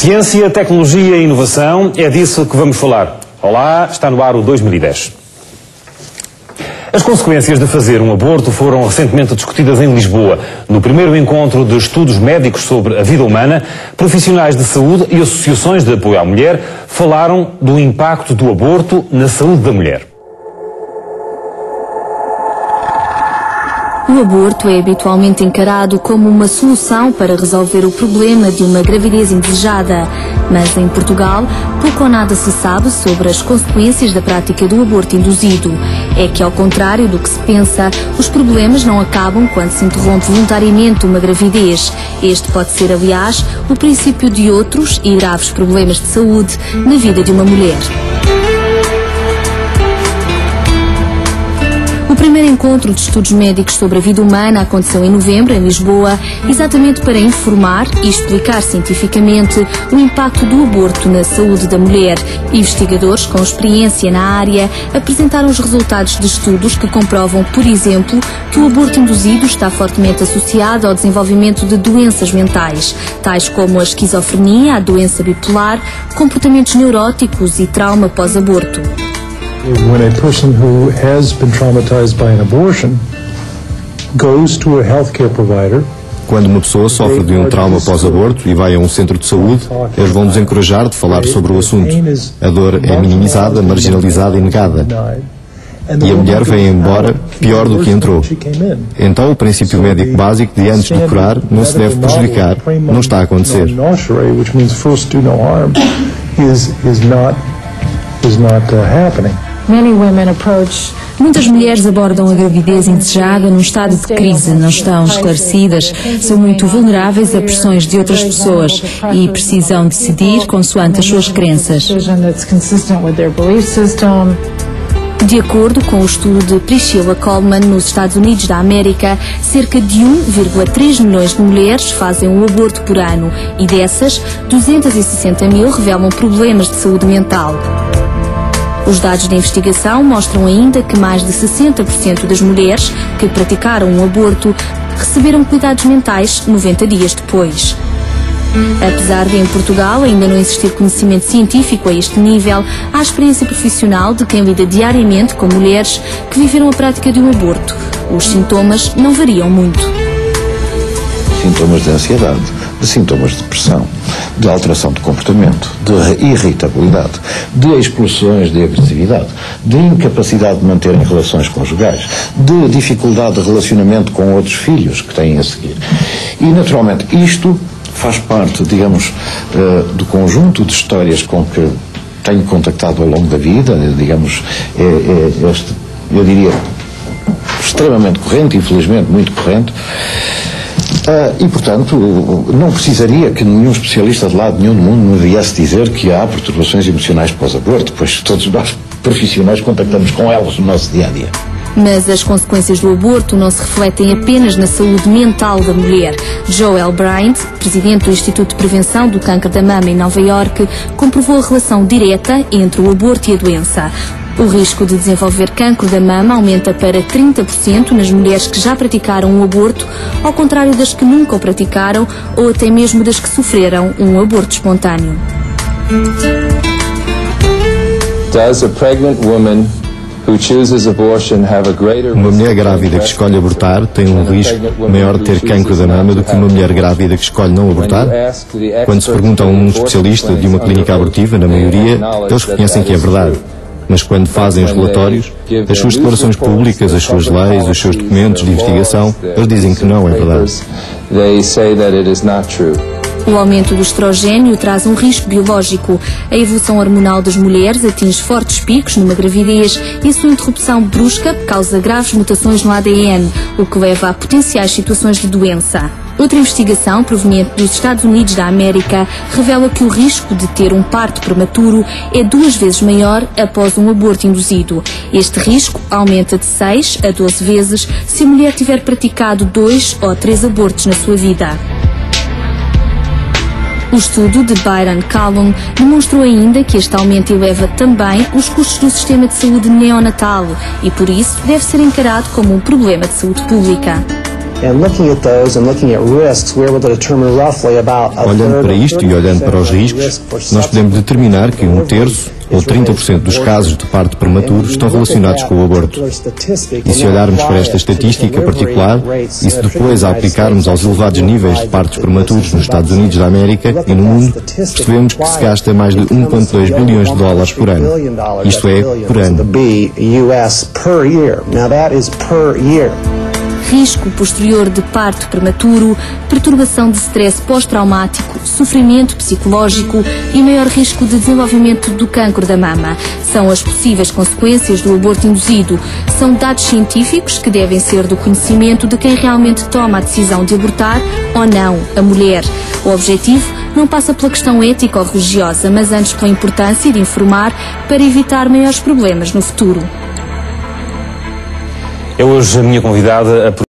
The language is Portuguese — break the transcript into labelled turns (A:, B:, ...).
A: Ciência, tecnologia e inovação, é disso que vamos falar. Olá, está no ar o 2010. As consequências de fazer um aborto foram recentemente discutidas em Lisboa. No primeiro encontro de estudos médicos sobre a vida humana, profissionais de saúde e associações de apoio à mulher falaram do impacto do aborto na saúde da mulher.
B: O aborto é habitualmente encarado como uma solução para resolver o problema de uma gravidez indesejada. Mas em Portugal, pouco ou nada se sabe sobre as consequências da prática do aborto induzido. É que, ao contrário do que se pensa, os problemas não acabam quando se interrompe voluntariamente uma gravidez. Este pode ser, aliás, o princípio de outros e graves problemas de saúde na vida de uma mulher. O primeiro encontro de estudos médicos sobre a vida humana aconteceu em novembro, em Lisboa, exatamente para informar e explicar cientificamente o impacto do aborto na saúde da mulher. Investigadores com experiência na área apresentaram os resultados de estudos que comprovam, por exemplo, que o aborto induzido está fortemente associado ao desenvolvimento de doenças mentais, tais como a esquizofrenia, a doença bipolar, comportamentos neuróticos e trauma pós-aborto.
C: When a person who has been traumatized by an abortion goes to a healthcare provider,
D: quando uma pessoa sofre de um trauma pós-aborto e vai a um centro de saúde, eles vão nos encorajar de falar sobre o assunto. A dor é minimizada, marginalizada e negada. E a mulher vem embora pior do que entrou. Então o princípio médico básico de antes de curar não se deve prejudicar, não está a acontecer.
E: Muitas mulheres abordam a gravidez indesejada num estado de crise, não estão esclarecidas, são muito vulneráveis a pressões de outras pessoas e precisam decidir consoante as suas crenças.
B: De acordo com o estudo de Priscilla Coleman, nos Estados Unidos da América, cerca de 1,3 milhões de mulheres fazem um aborto por ano e dessas, 260 mil revelam problemas de saúde mental. Os dados da investigação mostram ainda que mais de 60% das mulheres que praticaram um aborto receberam cuidados mentais 90 dias depois. Apesar de em Portugal ainda não existir conhecimento científico a este nível, há a experiência profissional de quem lida diariamente com mulheres que viveram a prática de um aborto. Os sintomas não variam muito.
F: Sintomas de ansiedade, de sintomas de depressão, de alteração de comportamento, de irritabilidade, de explosões de agressividade, de incapacidade de manterem relações conjugais, de dificuldade de relacionamento com outros filhos que têm a seguir. E, naturalmente, isto faz parte, digamos, do conjunto de histórias com que tenho contactado ao longo da vida, digamos, eu diria, extremamente corrente, infelizmente muito corrente, e, portanto, não precisaria que nenhum especialista de lado nenhum do mundo me viesse dizer que há perturbações emocionais pós-aborto, pois todos nós, profissionais, contactamos com elas no nosso dia-a-dia.
B: Mas as consequências do aborto não se refletem apenas na saúde mental da mulher. Joel Bryant, presidente do Instituto de Prevenção do Câncer da Mama em Nova Iorque, comprovou a relação direta entre o aborto e a doença. O risco de desenvolver cancro da mama aumenta para 30% nas mulheres que já praticaram um aborto, ao contrário das que nunca o praticaram ou até mesmo das que sofreram um aborto espontâneo.
G: Does a pregnant woman who chooses abortion have a greater...
D: Uma mulher grávida que escolhe abortar tem um risco maior de ter cancro da mama do que uma mulher grávida que escolhe não abortar? Quando se pergunta a um especialista de uma clínica abortiva, na maioria, eles reconhecem que é verdade. Mas quando fazem os relatórios, as suas declarações públicas, as suas leis, os seus documentos de investigação, eles dizem que não é verdade.
B: O aumento do estrogênio traz um risco biológico. A evolução hormonal das mulheres atinge fortes picos numa gravidez e a sua interrupção brusca causa graves mutações no ADN, o que leva a potenciais situações de doença. Outra investigação, proveniente dos Estados Unidos da América, revela que o risco de ter um parto prematuro é 2 vezes maior após um aborto induzido. Este risco aumenta de 6 a 12 vezes se a mulher tiver praticado 2 ou 3 abortos na sua vida. O estudo de Byron Callum demonstrou ainda que este aumento eleva também os custos do sistema de saúde neonatal e, por isso, deve ser encarado como um problema de saúde pública.
D: Olhando para isto e olhando para os riscos, nós podemos determinar que 1/3 ou 30% dos casos de parto prematuro estão relacionados com o aborto. E se olharmos para esta estatística particular, e se depois a aplicarmos aos elevados níveis de partos prematuros nos Estados Unidos da América e no mundo, percebemos que se gasta mais de 1,2 bilhões de dólares por ano. Isto é, por ano.
B: Risco posterior de parto prematuro, perturbação de stress pós-traumático, sofrimento psicológico e maior risco de desenvolvimento do cancro da mama. São as possíveis consequências do aborto induzido. São dados científicos que devem ser do conhecimento de quem realmente toma a decisão de abortar ou não, a mulher. O objetivo não passa pela questão ética ou religiosa, mas antes pela importância de informar para evitar maiores problemas no futuro.
A: É hoje a minha convidada a